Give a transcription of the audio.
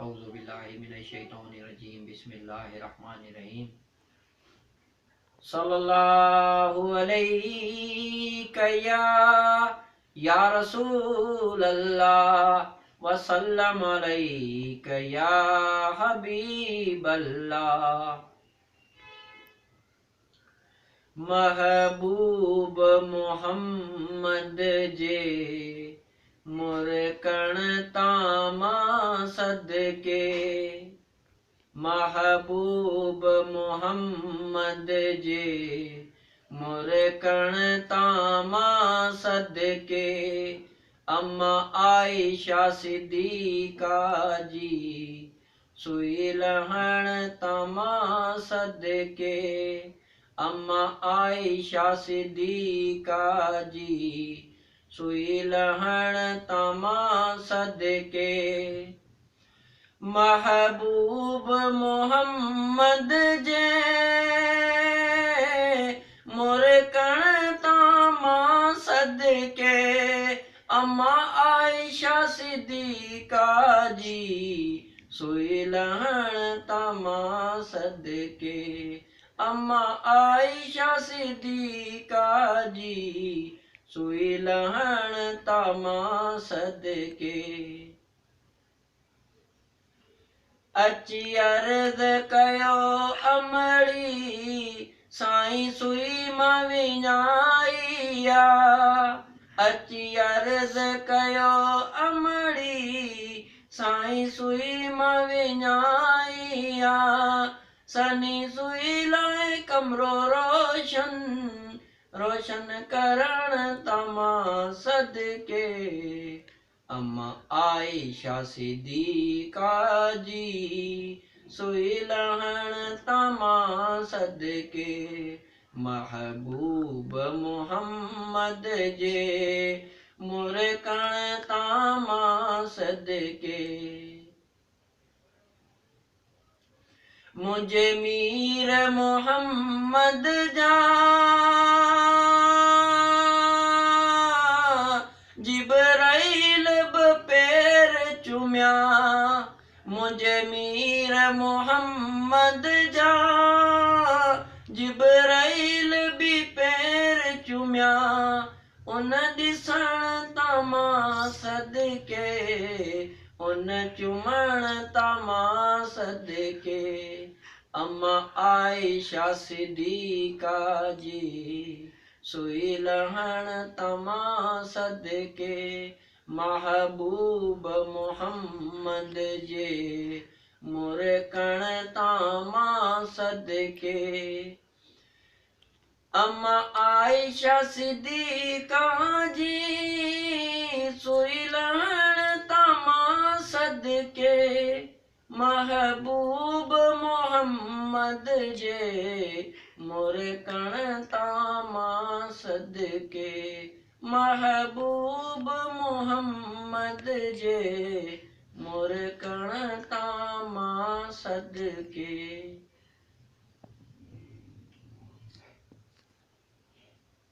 औज़ु बिल्लाहि मिनश शैतानिर रजीम बिस्मिल्लाहिर्रहमानिर्रहीम सल्लल्लाहु अलैका या रसूल अल्लाह व सल्लम अलैका या हबीब अल्लाह। महबूब मोहम्मद जे मुरकण तामा सदके, महबूब मोहम्मद जे मुरकण तामा सदके, अम्मा आयशा सिद्दीका जी सुई लहण तमा सदके, अम्मा आयशा सिद्दीका जी सुई लहण तमा सदके, महबूब मोहम्मद जे मुरकण तामा सदके, अम्मा आयशा सिद्दीका जी सुई लहण तमा सदके, अम्मा आयशा सिद्दीका जी सुई लहण तमा सदके। अची अर्ज़ कयो अमड़ी साईं सुई मां विञाई आ, अची अर्ज़ कयो अमड़ी साईं सुई मां विञाई आ, सनी सुई लाइ कमरो रोशन करण तमा सदके, अम्मा आयशा सिद्दीका जी सुई लहण तमा सदके, महबूब मोहम्मद जे मुरकण तामा सदके। मुझे मीर मोहम्मद जा जिब्राइल पैर चुम्या, मुझे मीर मोहम्मद जा जिब्राइल भी पैर चुम्या, उन ॾिसण तमा सदके, उन चुमण तमा सदके, अम्मा आयशा सिद्दीका जी सुई लहण तमा सदके, महबूब मोहम्मद जे मुरकण तामा सदके, अम्मा आयशा सिद्दीका जी सुई लहण तमा सदके, महबूब मोहम्मद जे मुरकण तामा सदके, महबूब मोहम्मद जे मुरकण तामा सदके।